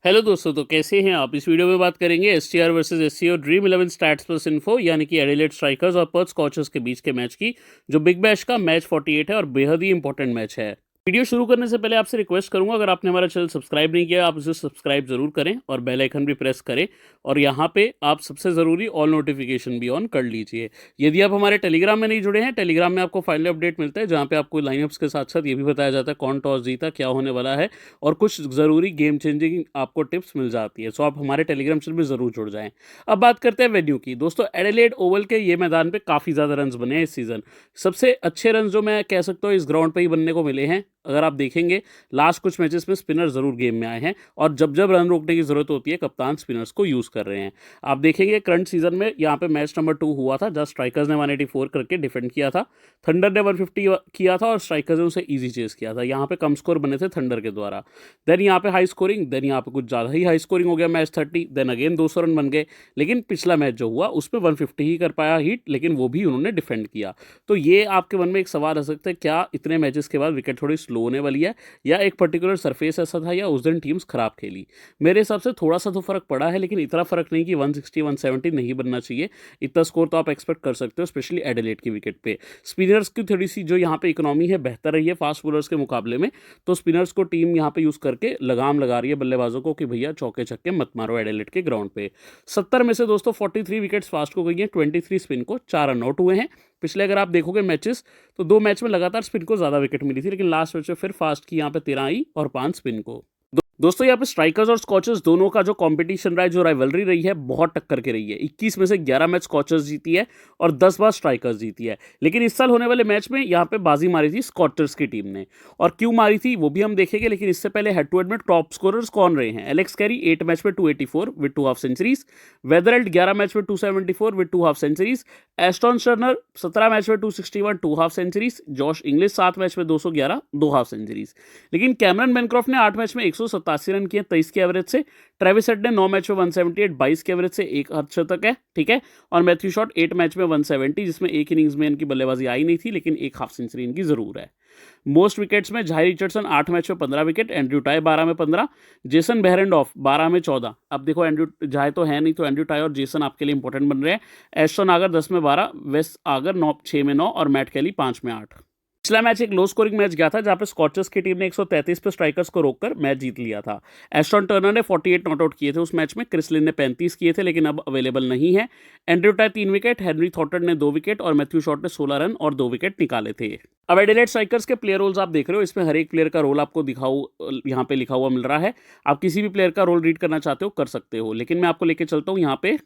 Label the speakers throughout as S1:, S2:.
S1: Hello दोस्तों, तो कैसे हैं आप। इस वीडियो में बात करेंगे STR versus SCO dream 11 stats plus info यानी कि एडिलेड स्ट्राइकर्स और पर्थ स्कॉचर्स के बीच के मैच की, जो बिग बैश का मैच 48 है और बेहद ही इंपॉर्टेंट मैच है। वीडियो शुरू करने से पहले आपसे रिक्वेस्ट करूंगा, अगर आपने हमारा चैनल सब्सक्राइब नहीं किया आप उसे सब्सक्राइब जरूर करें और बेल आइकन भी प्रेस करें, और यहाँ पे आप सबसे ज़रूरी ऑल नोटिफिकेशन भी ऑन कर लीजिए। यदि आप हमारे टेलीग्राम में नहीं जुड़े हैं, टेलीग्राम में आपको फाइनल अपडेट मिलता है जहाँ पे आपको लाइनअप्स के साथ साथ ये भी बताया जाता है कौन टॉस जीता, क्या होने वाला है, और कुछ ज़रूरी गेम चेंजिंग आपको टिप्स मिल जाती है। सो आप हमारे टेलीग्राम चैनल में ज़रूर जुड़ जाएं। अब बात करते हैं वेन्यू की। दोस्तों, एडिलेड ओवल के ये मैदान पे काफ़ी ज़्यादा रन्स बने हैं इस सीज़न। सबसे अच्छे रन जो मैं कह सकता हूँ इस ग्राउंड पे ही बनने को मिले हैं। अगर आप देखेंगे लास्ट कुछ मैचेस में स्पिनर ज़रूर गेम में आए हैं, और जब जब रन रोकने की ज़रूरत होती है कप्तान स्पिनर्स को यूज़ कर रहे हैं। आप देखेंगे करंट सीजन में यहाँ पे मैच नंबर 2 हुआ था जहाँ स्ट्राइकर्स ने 184 करके डिफेंड किया था, थंडर ने 150 किया था और स्ट्राइकर्स ने उसे ईजी चेस किया था। यहाँ पे कम स्कोर बने थे थंडर के द्वारा। देन यहाँ पे हाई स्कोरिंग, देन यहाँ पे कुछ ज़्यादा ही हाई स्कोरिंग हो गया मैच 30, देन अगेन 200 रन बन गए। लेकिन पिछला मैच जो हुआ उसमें 150 ही कर पाया हिट, लेकिन वो भी उन्होंने डिफेंड किया। तो ये आपके मन में एक सवाल आ सकता है, क्या इतने मैचेस के बाद विकेट थोड़ी स्लो होने वाली है, या एक पर्टिकुलर सरफेस ऐसा था, या उस दिन टीम्स खराब खेली। मेरे हिसाब से थोड़ा सा तो फर्क पड़ा है, लेकिन इतना फर्क नहीं कि 160 170 नहीं बनना चाहिए। इतना स्कोर तो आप एक्सपेक्ट कर सकते हो, स्पेशली एडिलेड की विकेट पे। स्पिनर्स की थोड़ी सी जो यहाँ पे इकोनॉमी है बेहतर रही है फास्ट बॉलर्स के मुकाबले में, तो स्पिनर्स को टीम यहाँ पे यूज़ करके लगाम लगा रही है बल्लेबाजों को कि भैया चौके छक्के मत मारो एडिलेड के ग्राउंड पे। 70 में से दोस्तों 43 विकेट्स फास्ट को गई हैं, 23 स्पिन को, 4 रन आउट हुए हैं। पिछले अगर आप देखोगे मैचेस तो 2 मैच में लगातार स्पिन को ज़्यादा विकेट मिली थी, लेकिन लास्ट मैच में फिर फास्ट की यहाँ पे 13 आई और 5 स्पिन को। दोस्तों, यहाँ पे स्ट्राइकर्स और स्कॉचर्स दोनों का जो कंपटीशन रहा है, जो राइवलरी रही है, बहुत टक्कर के रही है। 21 में से 11 मैच स्कॉचर्स जीती है और 10 बार स्ट्राइकर्स जीती है। लेकिन इस साल होने वाले मैच में यहाँ पे बाजी मारी थी स्कॉचर्स की टीम ने, और क्यों मारी थी वो भी हम देखेंगे। लेकिन इससे पहले हेड टू हेड में टॉप स्कोरर्स कौन रहे हैं। एलेक्स कैरी 8 मैच में 284 with 2 half centuries, Weatherald 11 match में 274 with 2 half centuries, Ashton Turner 17 match में 261 2 half centuries, Josh Inglis 7 match में 211 2 हाफ सेंचुरीज। लेकिन कैमरन बेनक्रॉफ्ट ने 8 मैच में 187 रन किए 23 के एवरेज से। ट्रेविस हेड ने 9 मैच में 178 22 के एवरेज से, एक अर्धशतक है, ठीक है। और मैथ्यू शॉट 8 मैच में 170, जिसमें एक इनिंग्स में इनकी बल्लेबाजी आई नहीं थी, लेकिन एक हाफ सेंचुरी इनकी जरूर है। मोस्ट विकेट्स में झाई रिचर्डसन 8 मैच में 15 विकेट, एंड्रयू टाई 12 में 15, जेसन बेहरेंडॉफ 12 में 14। अब देखो एंड्रयू झाई तो है नहीं, तो एंड्रयू टाई और जेसन आपके लिए इंपॉर्टेंट बन रहे हैं। एस्टन आगर 10 में 12, वेस्ट आगर 6 में 9 और मैट कैली 5 में 8। पिछला मैच एक लो स्कोरिंग मैच गया था जहां पे स्कॉचर्स की टीम ने 133 पे स्ट्राइकर्स को रोककर मैच जीत लिया था। एस्टन टर्नर ने 48 नॉट आउट किए थे उस मैच में, क्रिसलिन ने 35 किए थे लेकिन अब अवेलेबल नहीं है। Andrew tie 3 wicket, Henry Thornton ने 2 विकेट और मैथ्यू शॉट ने 16 रन और 2 विकेट निकाले थे। अब एडिलेड स्ट्राइकर्स के प्लेयर रोल्स आप देख रहे हो, इसमें हर एक प्लेयर का रोल आपको दिखाओ यहाँ पे लिखा हुआ मिल रहा है। आप किसी भी प्लेयर का रोल रीड करना चाहते हो कर सकते हो, लेकिन मैं आपको लेके चलता हूँ यहाँ पे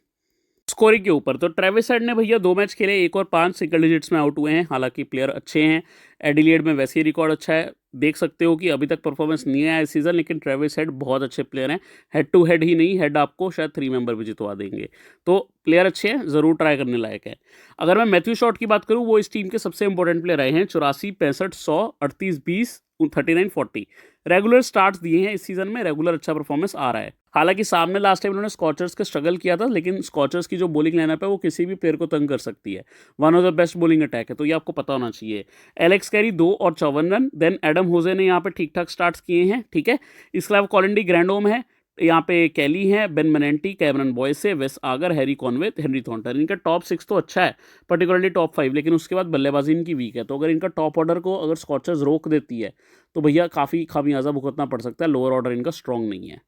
S1: स्कोरिंग के ऊपर। तो ट्रेविस हेड ने भैया 2 मैच खेले, 1 और 5 सिंगल डिजिट्स में आउट हुए हैं। हालांकि प्लेयर अच्छे हैं, एडिलेड में वैसे ही रिकॉर्ड अच्छा है। देख सकते हो कि अभी तक परफॉर्मेंस नहीं आया इस सीजन, लेकिन ट्रेविस हेड बहुत अच्छे प्लेयर हैं। हेड टू हेड ही नहीं, हेड आपको शायद 3 मेंबर भी जितवा देंगे। तो प्लेयर अच्छे हैं, ज़रूर ट्राई करने लायक है। अगर मैं मैथ्यू शॉट की बात करूँ, वो इस टीम के सबसे इंपॉर्टेंट प्लेयर रहे हैं। 84 65 100 38 20 39 40 रेगुलर स्टार्ट्स दिए हैं इस सीजन में, रेगुलर अच्छा परफॉर्मेंस आ रहा है। हालांकि सामने लास्ट टाइम उन्होंने स्कॉचर्स के स्ट्रगल किया था, लेकिन स्कॉचर्स की जो बॉलिंग लाइनअप है वो किसी भी प्लेयर को तंग कर सकती है। One of the best bowling attack है, तो ये आपको पता होना चाहिए। एलेक्स कैरी 2 और 54 रन, देन एडम होजे ने यहाँ पे ठीक ठाक स्टार्ट्स किए हैं, ठीक है। इसके अलावा कॉलिन डी ग्रैंडोम है, यहाँ पे कैली है, बेन मेनेंटी, कैमरन बॉयसे, वेस Agar, Harry Conway, Henry Thornton. इनका टॉप 6 तो अच्छा है, पर्टिकुलरली टॉप 5, लेकिन उसके बाद बल्लेबाजी इनकी वीक है। तो अगर इनका टॉप ऑर्डर को अगर स्कॉचर्स रोक देती है तो भैया काफ़ी खामियाजा भुगतना पड़ सकता है। लोअर ऑर्डर इनका स्ट्रॉन्ग नहीं है।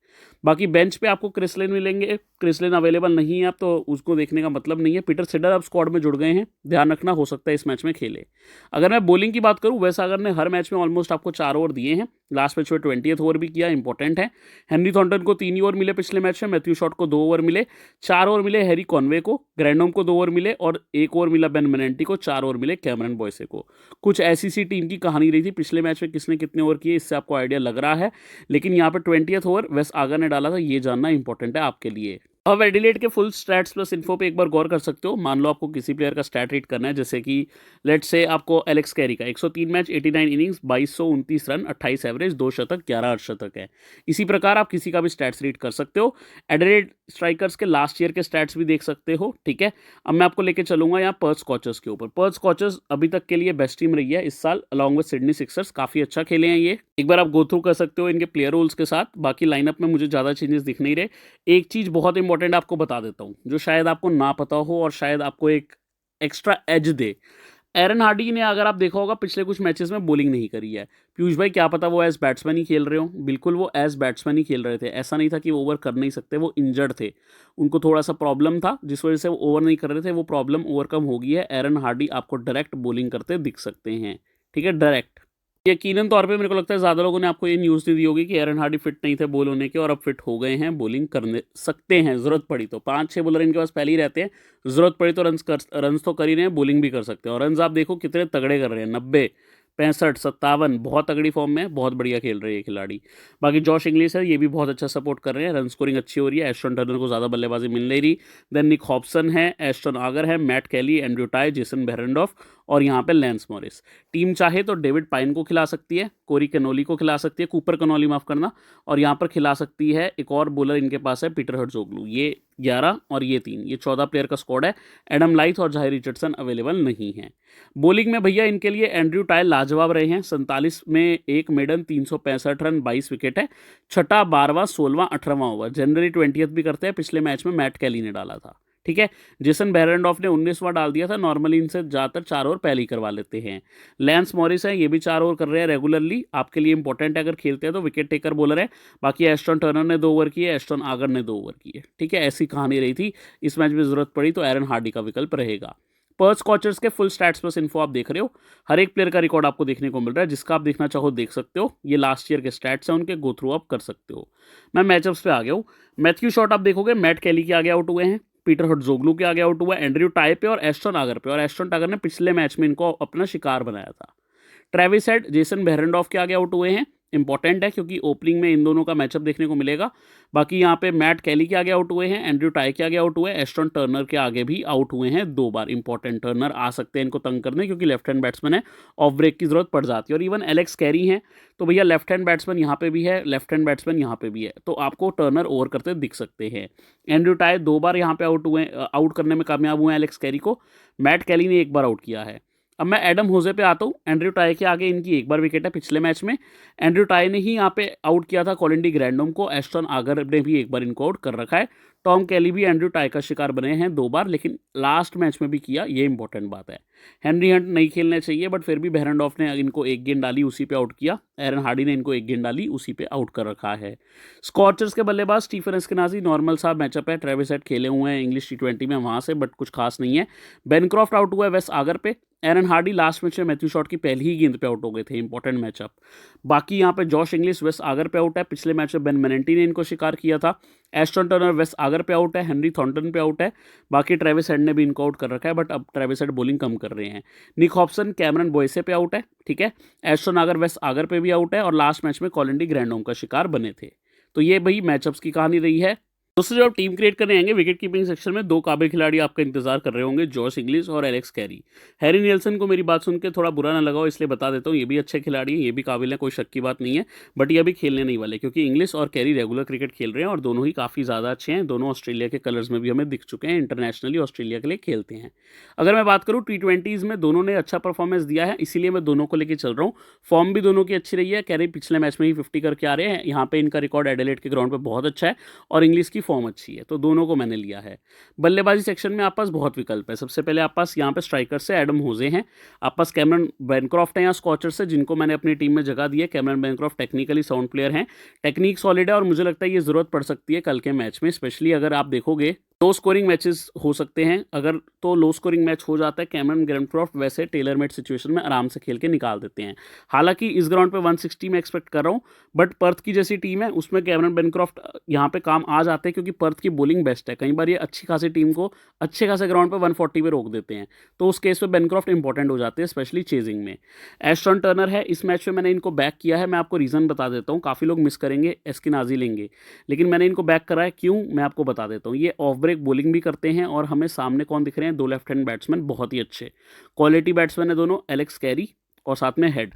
S1: बाकी बेंच पे आपको क्रिसलिन मिलेंगे, क्रिसलिन अवेलेबल नहीं है अब, तो उसको देखने का मतलब नहीं है। पीटर सिडर अब स्क्वाड में जुड़ गए हैं, ध्यान रखना, हो सकता है इस मैच में खेले। अगर मैं बॉलिंग की बात करूँ, वेस आगर ने हर मैच में ऑलमोस्ट आपको 4 ओवर दिए हैं। लास्ट मैच में 20th ओवर भी किया, इंपॉर्टेंट है। हेनरी थॉर्नटन को 3 ही ओवर मिले पिछले मैच में, मैथ्यू शॉट को 2 ओवर मिले, 4 ओवर मिले हैरी कॉनवे को, ग्रैंडोम को 2 ओवर मिले और 1 ओवर मिला बेन मेनेंटी को, 4 ओवर मिले कैमरन बॉयसे को। कुछ ऐसी सी टीम की कहानी रही थी पिछले मैच में, किसने कितने ओवर किए इससे आपको आइडिया लग रहा है। लेकिन यहाँ पे 20th ओवर वेस आगर ने डाला था, ये जानना इंपॉर्टेंट है आपके लिए। अब एडिलेड के फुल स्टैट्स प्लस इन्फो पे एक बार गौर कर सकते हो। मान लो आपको किसी प्लेयर का स्टैट रीड करना है, जैसे कि लेट्स से आपको एलेक्स कैरी का 103 मैच 89 इनिंग्स 2229 रन 28 एवरेज 2 शतक 11 अर्धशतक है। इसी प्रकार आप किसी का भी स्टैट्स रीड कर सकते हो। एडिलेड स्ट्राइकर्स के लास्ट ईयर के स्टैट्स भी देख सकते हो, ठीक है। अब मैं आपको लेके चलूंगा यहाँ पर्थ स्कॉचर्स के ऊपर। पर्थ स्कॉचर्स अभी तक के लिए बेस्ट टीम रही है इस साल अलॉन्ग विद सिडनी सिक्सर्स, काफ़ी अच्छा खेले हैं ये। एक बार आप गो थ्रू कर सकते हो इनके प्लेयर रोल्स के साथ। बाकी लाइनअप में मुझे ज़्यादा चेंजेस दिख नहीं रहे। एक चीज़ बहुत इंपॉर्टेंट आपको बता देता हूँ जो शायद आपको ना पता हो और शायद आपको एक एक्स्ट्रा एज दे। एरन हार्डी ने अगर आप देखा होगा पिछले कुछ मैचेस में बॉलिंग नहीं करी है। पीयूष भाई क्या पता वो एज बैट्समैन ही खेल रहे हो, बिल्कुल वो एज बैट्समैन ही खेल रहे थे। ऐसा नहीं था कि वो ओवर कर नहीं सकते, वो इंजर्ड थे, उनको थोड़ा सा प्रॉब्लम था जिस वजह से वो ओवर नहीं कर रहे थे। वो प्रॉब्लम ओवरकम हो गई है। एरन हार्डी आपको डायरेक्ट बॉलिंग करते दिख सकते हैं, ठीक है, डायरेक्ट। यकीनन तौर पे मेरे को लगता है ज़्यादा लोगों ने आपको ये न्यूज़ नहीं दी होगी कि एरन हार्डी फिट नहीं थे बॉल होने के और अब फिट हो गए हैं, बॉलिंग करने सकते हैं ज़रूरत पड़ी तो। 5-6 बॉलर इनके पास पहले ही रहते हैं, ज़रूरत पड़ी तो रन्स तो कर ही रहे हैं, बॉलिंग भी कर सकते हैं। और रन्स आप देखो कितने तगड़े कर रहे हैं, 90, 65, 57, बहुत तगड़ी फॉर्म में है, बहुत बढ़िया खेल रहे हैं ये खिलाड़ी। बाकी जॉश इंग्लिश है, ये भी बहुत अच्छा सपोर्ट कर रहे हैं, रन स्कोरिंग अच्छी हो रही है। एस्टन टर्नर को ज़्यादा बल्लेबाजी मिल नहीं रही। देन निक हॉब्सन है, एस्टन आगर है, मैट कैली, एंड्रयू टाई, जेसन बेरेंडॉफ और यहाँ पे लैंस मॉरिस। टीम चाहे तो डेविड पाइन को खिला सकती है, कोरी कैनोली को खिला सकती है, कूपर कैनोली माफ़ करना, और यहाँ पर खिला सकती है एक और बॉलर इनके पास है पीटर हर्ट्जोग्लू। ये 11 और ये 3, ये 14 प्लेयर का स्क्वाड है। एडम लाइथ और जाहिर रिचर्डसन अवेलेबल नहीं है। बॉलिंग में भैया इनके लिए एंड्रयू टाई लाजवाब रहे हैं। 47 में 1 मेडन, 365 रन, 22 विकेट है। छठा, 12वां, 16वां, 18वां ओवर, जनवरी 20 भी करते हैं। पिछले मैच में मैट कैली ने डाला था, ठीक है। जेसन बेरेंडॉफ ने 19वां डाल दिया था। नॉर्मली इनसे ज़्यादातर 4 ओवर पहले ही करवा लेते हैं। लैंस मॉरिस है, ये भी 4 ओवर कर रहे हैं रेगुलरली, आपके लिए इंपॉर्टेंट है अगर खेलते हैं तो। विकेट टेकर बॉलर है। बाकी एस्टन टर्नर ने 2 ओवर किए, एस्टन आगर ने 2 ओवर किए, ठीक है। ऐसी कहानी रही थी। इस मैच में ज़रूरत पड़ी तो एरन हार्डी का विकल्प रहेगा। पर्थ स्कॉचर्स के फुल स्टैट्स प्लस इन्फो आप देख रहे हो। हर एक प्लेयर का रिकॉर्ड आपको देखने को मिल रहा है, जिसका आप देखना चाहो देख सकते हो। ये लास्ट ईयर के स्टैट्स हैं उनके, गो थ्रू आप कर सकते हो। मैं मैचअप्स पे आ गया हूँ। मैथ्यू शॉट आप देखोगे मैट कैली के आगे आउट हुए हैं, पीटर हर्ट्जोग्लू के आगे आउट हुआ है, एंड्रयू टाई पे और एस्टन आगर पे। और एस्टन आगर ने पिछले मैच में इनको अपना शिकार बनाया था। ट्रेविस हेड, जेसन बेरेंडॉफ के आगे आउट हुए हैं। इंपॉर्टेंट है क्योंकि ओपनिंग में इन दोनों का मैचअप देखने को मिलेगा। बाकी यहाँ पे मैट कैली के आगे आउट हुए हैं, एंड्रयू टाई के आगे आउट हुए हैं, एस्टन टर्नर के आगे भी आउट हुए हैं 2 बार। इंपॉर्टेंट टर्नर आ सकते हैं इनको तंग करने क्योंकि लेफ्ट हैंड बैट्समैन है, ऑफ ब्रेक की जरूरत पड़ जाती है। और इवन एलेक्स कैरी हैं तो भैया लेफ्ट हैंड बैट्समैन यहाँ पे भी है, लेफ्ट हैंड बैट्समैन यहाँ पे भी है, तो आपको टर्नर ओवर करते दिख सकते हैं। एंड्रयू टाई 2 बार यहाँ पे आउट करने में कामयाब हुए हैं एलेक्स कैरी को। मैट कैली ने 1 बार आउट किया है। अब मैं एडम होजे पे आता हूँ। एंड्रयू टाई के आगे इनकी 1 बार विकेट है पिछले मैच में। एंड्रयू टाई ने ही यहाँ पे आउट किया था कॉलिन डी ग्रैंडोम को। एस्टन आगर ने भी 1 बार इनको आउट कर रखा है। टॉम कैली भी एंड्रयू टाई का शिकार बने हैं 2 बार, लेकिन लास्ट मैच में भी किया, ये इंपॉर्टेंट बात है। हेनरी हंट नहीं खेलने चाहिए, बट फिर भी बेरेंडॉफ ने इनको 1 गेंद डाली, उसी पे आउट किया। एरन हार्डी ने इनको 1 गेंद डाली, उसी पे आउट कर रखा है। स्कॉचर्स के बल्लेबाज स्टीफन एस्केनाजी, नॉर्मल सा मैचअप है। ट्रेविस हेड खेले हुए हैं इंग्लिश T20 में वहाँ से, बट कुछ खास नहीं है। बेनक्रॉफ्ट आउट हुआ है वेस्ट आगर पे। एरन हार्डी लास्ट मैच में मैथ्यू शॉट की पहली ही गेंद पे आउट हो गए थे, इंपॉर्टेंट मैचअप। बाकी यहाँ पे जॉश इंग्लिश वेस्ट आगर पे आउट है। पिछले मैच में बेन मेनेंटी ने इनको शिकार किया था। एस्टन टर्नर वेस्ट आगर पे आउट है, हेनरी थॉर्नटन पे आउट है। बाकी ट्रेविस हेड ने भी इनको आउट कर रखा है, बट अब ट्रेविस हेड बॉलिंग कम कर रहे हैं। निक हॉब्सन, कैमरन बॉयसे पे आउट है, ठीक है। एस्टन आगर वेस्ट आगर पे भी आउट है और लास्ट मैच में कॉलिन डी ग्रैंडोम का शिकार बने थे। तो ये भाई मैचअप्स की कहानी रही है। दोस्तों जब आप टीम क्रिएट करने आएंगे विकेट कीपिंग सेक्शन में 2 काबिल खिलाड़ी आपका इंतजार कर रहे होंगे, जॉश इंग्लिश और एलेक्स कैरी। हैरी निल्सन को मेरी बात सुन के थोड़ा बुरा ना लगाओ, इसलिए बता देता हूँ, ये भी अच्छे खिलाड़ी हैं, ये भी काबिल है, कोई शक की बात नहीं है। बट ये अभी खेलने नहीं वाले क्योंकि इंग्लिश और कैरी रेगुलर क्रिकेट खेल रहे हैं और दोनों ही काफ़ी ज़्यादा अच्छे हैं। दोनों ऑस्ट्रेलिया के कलर्स में भी हमें दिख चुके हैं, इंटरनेशनली ऑस्ट्रेलिया के लिए खेलते हैं। अगर मैं बात करूँ T20s में दोनों ने अच्छा परफॉर्मेंस दिया है, इसीलिए मैं दोनों को लेकर चल रहा हूँ। फॉर्म भी दोनों की अच्छी रही है। कैरी पिछले मैच में ही 50 करके आ रहे हैं, यहाँ पे इनका रिकॉर्ड एडिलेड के ग्राउंड पर बहुत अच्छा है और इंग्लिश की फॉर्म अच्छी है, तो दोनों को मैंने लिया है। बल्लेबाजी सेक्शन में आप पास बहुत विकल्प है। सबसे पहले आप पास यहाँ पे स्ट्राइकर से एडम होजे हैं, आप पास कैमरन बेनक्रॉफ्ट हैं या स्कॉचर से, जिनको मैंने अपनी टीम में जगह दी है। Cameron Bancroft technically sound player हैं, टेक्निक सॉलिड है और मुझे लगता है ये जरूरत पड़ सकती है कल के मैच में, स्पेशली अगर आप देखोगे लो स्कोरिंग मैचेस हो सकते हैं। अगर तो लो स्कोरिंग मैच हो जाता है, कैमरन बेनक्रॉफ्ट वैसे टेलर मेड सिचुएशन में आराम से खेल के निकाल देते हैं। हालांकि इस ग्राउंड पे 160 में एक्सपेक्ट कर रहा हूँ, बट पर्थ की जैसी टीम है उसमें कैमरन बेनक्रॉफ्ट यहाँ पे काम आ जाते हैं क्योंकि पर्थ की बॉलिंग बेस्ट है। कई बार ये अच्छी खासी टीम को अच्छे खासे ग्राउंड पे 140 पे रोक देते हैं, तो उस केस में बेनक्रॉफ्ट इंपॉर्टेंट हो जाते हैं, स्पेशली चेजिंग में। एस्टन टर्नर है, इस मैच में मैंने इनको बैक किया है। मैं आपको रीज़न बता देता हूँ, काफ़ी लोग मिस करेंगे, एस्केनाजी लेंगे, लेकिन मैंने इनको बैक करा है क्यों, मैं आपको बता देता हूँ। ये ऑफ ब्रेक बॉलिंग भी करते हैं और हमें सामने कौन दिख रहे हैं, 2 लेफ्ट हैंड बैट्समैन बहुत ही अच्छे क्वालिटी बैट्समैन है दोनों, एलेक्स कैरी और साथ में हेड।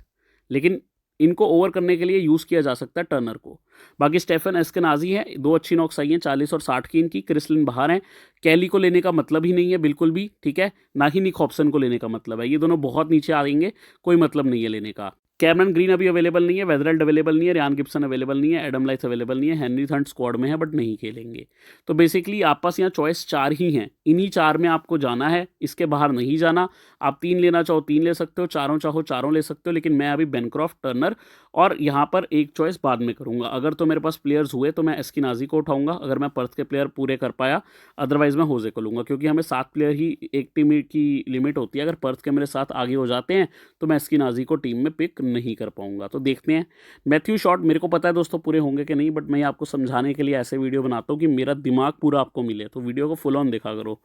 S1: लेकिन इनको ओवर करने के लिए यूज़ किया जा सकता है टर्नर को। बाकी स्टेफन एस्केनाजी है, 2 अच्छी नॉक्स आई हैं 40 और 60 की इनकी। क्रिसलिन बाहर हैं, कैली को लेने का मतलब ही नहीं है बिल्कुल भी, ठीक है, ना ही निक हॉब्सन को लेने का मतलब है। ये दोनों बहुत नीचे आएंगे, कोई मतलब नहीं है लेने का। कैमरन ग्रीन अभी अवेलेबल नहीं है, वेदरल्ड अवेलेबल नहीं है, रियान गिब्सन अवेलेबल नहीं है, एडम लाइथ अवेलेबल नहीं है, हेनरी थंट स्क्वाड में है बट नहीं खेलेंगे। तो बेसिकली आप पास यहाँ चॉइस 4 ही हैं, इन्हीं 4 में आपको जाना है, इसके बाहर नहीं जाना। आप 3 लेना चाहो 3 ले सकते हो, चारों चाहो चारों ले सकते हो, लेकिन मैं अभी बेनक्रॉफ्ट, टर्नर और यहाँ पर एक चॉइस बाद में करूँगा। अगर तो मेरे पास प्लेयर्स हुए तो मैं एस्किनाजी को उठाऊंगा, अगर मैं पर्थ के प्लेयर पूरे कर पाया, अदरवाइज मैं होजे को लूँगा, क्योंकि हमें 7 प्लेयर ही एक टीम की लिमिट होती है। अगर पर्थ के मेरे साथ आगे हो जाते हैं तो मैं एस्किनाजी को टीम में पिक नहीं कर पाऊंगा। तो देखते हैं। मैथ्यू शॉट मेरे को पता है दोस्तों पूरे होंगे कि नहीं, बट मैं आपको समझाने के लिए ऐसे वीडियो बनाता हूँ कि मेरा दिमाग पूरा आपको मिले, तो वीडियो को फुल ऑन देखा करो।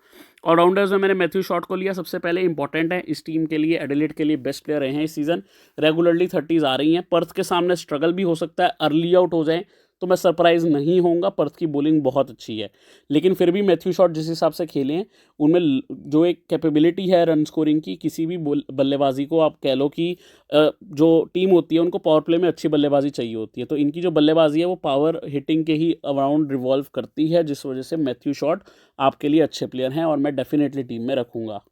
S1: ऑलराउंडर्स में मैंने मैथ्यू शॉट को लिया, सबसे पहले इंपॉर्टेंट है इस टीम के लिए, एडिलेड के लिए बेस्ट प्लेयर रहे हैं इस सीजन, रेगुलरली 30s आ रही हैं। पर्थ के सामने स्ट्रगल भी हो सकता है, अर्ली आउट हो जाए तो मैं सरप्राइज नहीं होऊंगा, पर्थ की बॉलिंग बहुत अच्छी है। लेकिन फिर भी मैथ्यू शॉट जिस हिसाब से खेले हैं उनमें जो एक कैपेबिलिटी है रन स्कोरिंग की, किसी भी बल्लेबाजी को आप कह लो कि जो टीम होती है उनको पावर प्ले में अच्छी बल्लेबाजी चाहिए होती है, तो इनकी जो बल्लेबाजी है वो पावर हिटिंग के ही अराउंड रिवॉल्व करती है, जिस वजह से मैथ्यू शॉट आपके लिए अच्छे प्लेयर हैं और मैं डेफिनेटली टीम में रखूंगा।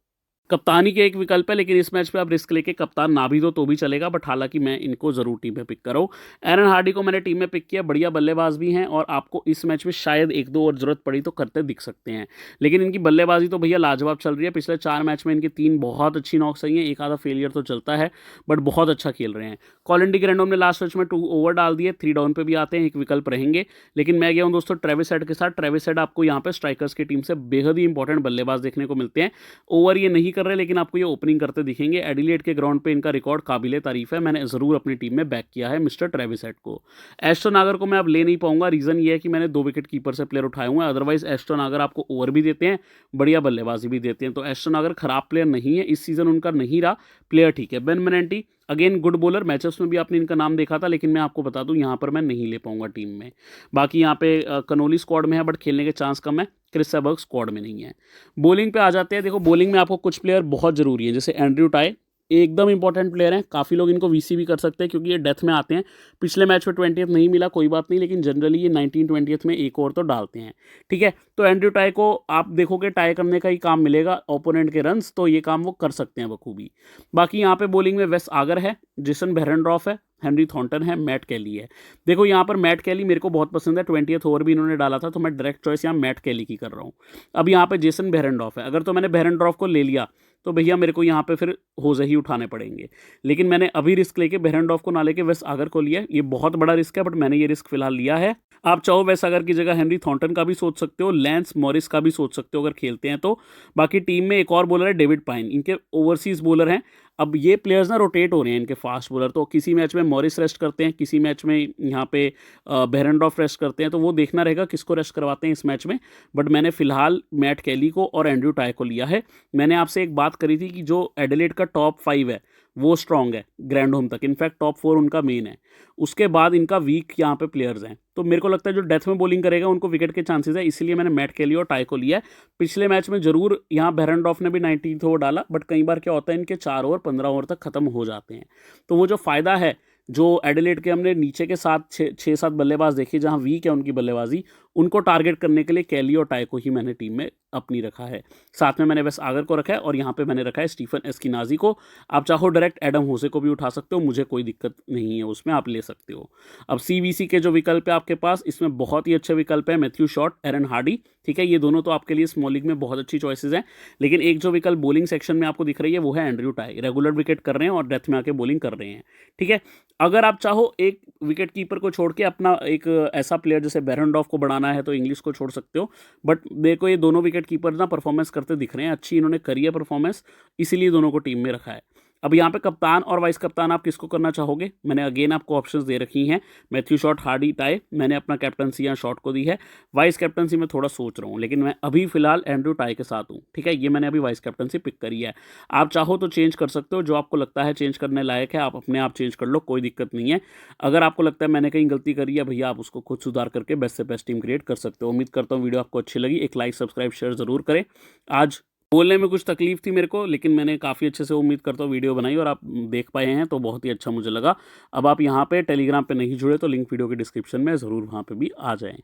S1: कप्तानी के एक विकल्प है, लेकिन इस मैच पे आप रिस्क लेके कप्तान ना भी दो तो भी चलेगा, बट हालांकि मैं इनको जरूर टीम में पिक करूँ। एरन हार्डी को मैंने टीम में पिक किया, बढ़िया बल्लेबाज भी हैं और आपको इस मैच में शायद 1-2 और जरूरत पड़ी तो करते दिख सकते हैं, लेकिन इनकी बल्लेबाजी तो भैया लाजवाब चल रही है। पिछले 4 मैच में इनकी 3 बहुत अच्छी नॉक्स आई हैं, एक आधा फेलियर तो चलता है बट बहुत अच्छा खेल रहे हैं। कॉलिन डी ग्रैंडोम ने लास्ट मैच में 2 ओवर डाल दिए, 3 डाउन पे भी आते हैं, एक विकल्प रहेंगे, लेकिन मैं गया हूँ दोस्तों ट्रेविस हेड के साथ। ट्रेविस हेड आपको यहाँ पे स्ट्राइकर्स की टीम से बेहद ही इंपॉर्टेंट बल्लेबाज देखने को मिलते हैं। ओवर ये नहीं कर रहे, लेकिन आपको ये ओपनिंग करते दिखेंगे। एडिलेड के ग्राउंड पे इनका रिकॉर्ड काबिले तारीफ है, मैंने जरूर अपनी टीम में बैक किया है मिस्टर ट्रेविस हेड को। एस्टन नागर को मैं अब ले नहीं पाऊंगा, रीजन ये है कि मैंने 2 विकेट कीपर से प्लेयर उठाए हुए हैं, अदरवाइज एस्टन नागर आपको ओवर भी देते हैं, बढ़िया बल्लेबाजी भी देते हैं, तो एस्टन नागर खराब प्लेयर नहीं है, इस सीजन उनका नहीं रहा, प्लेयर ठीक है। Ben Manenti again good bowler, matches में भी आपने इनका नाम देखा था, लेकिन मैं आपको बता दूं यहाँ पर मैं नहीं ले पाऊंगा टीम में। बाकी यहाँ पे कनोली स्क्वाड में है बट खेलने के चांस कम है, क्रिस सेबर्ग स्क्वाड में नहीं है। बॉलिंग पे आ जाते हैं। देखो बॉलिंग में आपको कुछ प्लेयर बहुत जरूरी है, जैसे एंड्रयू टाई एकदम इंपॉर्टेंट प्लेयर हैं, काफ़ी लोग इनको वीसी भी कर सकते हैं क्योंकि ये डेथ में आते हैं। पिछले मैच में 20th नहीं मिला, कोई बात नहीं, लेकिन जनरली ये 19-20th में एक ओवर तो डालते हैं, ठीक है। तो एंड्रयू टाई को आप देखोगे टाई करने का ही काम मिलेगा, ओपोनेंट के रन्स, तो ये काम वो कर सकते हैं बखूबी। बाकी यहाँ पे बॉलिंग में वेस आगर है, जेसन बेरेंड्रॉफ है, हेनरी थॉर्नटन है, मैट कैली है। देखो यहाँ पर मैट कैली मेरे को बहुत पसंद है, 20th ओवर भी इन्होंने डाला था, तो मैं डायरेक्ट चॉइस यहाँ मैट कैली की कर रहा हूँ। अब यहाँ पे जेसन बेरेंड्रॉफ है, अगर तो मैंने बेरेंड्रॉफ को ले लिया तो भैया मेरे को यहाँ पे फिर होजे ही उठाने पड़ेंगे, लेकिन मैंने अभी रिस्क लेके बेरेंड्रॉफ को ना लेके वेस आगर को लिया। ये बहुत बड़ा रिस्क है बट मैंने ये रिस्क फिलहाल लिया है। आप चाहो वेस आगर की जगह हेनरी थॉर्नटन का भी सोच सकते हो, लैंस मॉरिस का भी सोच सकते हो अगर खेलते हैं तो। बाकी टीम में एक और बॉलर है डेविड पाइन, इनके ओवरसीज बॉलर हैं। अब ये प्लेयर्स ना रोटेट हो रहे हैं इनके फास्ट बॉलर, तो किसी मैच में मॉरिस रेस्ट करते हैं, किसी मैच में यहाँ पे बेरेंड्रॉफ रेस्ट करते हैं, तो वो देखना रहेगा किसको रेस्ट करवाते हैं इस मैच में। बट मैंने फिलहाल मैट कैली को और एंड्रयू टाई को लिया है। मैंने आपसे एक बात करी थी कि जो एडिलेड का टॉप 5 है वो स्ट्रांग है ग्रैंड होम तक, इनफैक्ट टॉप 4 उनका मेन है, उसके बाद इनका वीक यहाँ पे प्लेयर्स हैं। तो मेरे को लगता है जो डेथ में बॉलिंग करेगा उनको विकेट के चांसेस है, इसीलिए मैंने मैट कैली और टाई को लिया है। पिछले मैच में जरूर यहाँ बेरेंड्रॉफ ने भी 19th ओवर डाला, बट कई बार क्या होता है इनके 4 ओवर 15 ओवर तक खत्म हो जाते हैं, तो वो जो फायदा है जो एडिलेड के हमने नीचे के साथ 6-7 बल्लेबाज देखे जहां वीक है उनकी बल्लेबाजी, उनको टारगेट करने के लिए कैली और टाई को ही मैंने टीम में अपनी रखा है। साथ में मैंने वेस आगर को रखा है और यहाँ पे मैंने रखा है स्टीफन एस्किनाजी को। आप चाहो डायरेक्ट एडम होसे को भी उठा सकते हो, मुझे कोई दिक्कत नहीं है उसमें, आप ले सकते हो। अब सीवीसी के जो विकल्प है आपके पास, इसमें बहुत ही अच्छे विकल्प है, मैथ्यू शॉट, एरन हार्डी, ठीक है, ये दोनों तो आपके लिए स्मॉल लीग में बहुत अच्छी चॉइसेस हैं। लेकिन एक जो विकल्प बॉलिंग सेक्शन में आपको दिख रही है वो है एंड्रयू टाई, रेगुलर विकेट कर रहे हैं और डेथ में आके बॉलिंग कर रहे हैं, ठीक है। अगर आप चाहो एक विकेट कीपर को छोड़ के अपना एक ऐसा प्लेयर जैसे बेरेंड्रॉफ को बढ़ाना है तो इंग्लिश को छोड़ सकते हो, बट देखो ये दोनों विकेट कीपर ना परफॉर्मेंस करते दिख रहे हैं, अच्छी इन्होंने करी है परफॉर्मेंस, इसीलिए दोनों को टीम में रखा है। अब यहाँ पे कप्तान और वाइस कप्तान आप किसको करना चाहोगे, मैंने अगेन आपको ऑप्शंस दे रखी हैं, मैथ्यू शॉट, हार्डी, टाई, मैंने अपना कैप्टनसी यहाँ शॉट को दी है। वाइस कैप्टनसी में थोड़ा सोच रहा हूँ, लेकिन मैं अभी फिलहाल एंड्रयू टाई के साथ हूँ, ठीक है, ये मैंने अभी वाइस कैप्टनसी पिक करी है। आप चाहो तो चेंज कर सकते हो, जो आपको लगता है चेंज करने लायक है आप अपने आप चेंज कर लो, कोई दिक्कत नहीं है। अगर आपको लगता है मैंने कहीं गलती करी है भैया, आप उसको खुद सुधार करके बेस्ट से बेस्ट टीम क्रिएट कर सकते हो। उम्मीद करता हूँ वीडियो आपको अच्छी लगी, एक लाइक सब्सक्राइब शेयर जरूर करें। आज बोलने में कुछ तकलीफ थी मेरे को, लेकिन मैंने काफ़ी अच्छे से उम्मीद करता हूँ वीडियो बनाई और आप देख पाए हैं तो बहुत ही अच्छा मुझे लगा। अब आप यहाँ पे टेलीग्राम पे नहीं जुड़े तो लिंक वीडियो के डिस्क्रिप्शन में ज़रूर वहाँ पे भी आ जाएँ।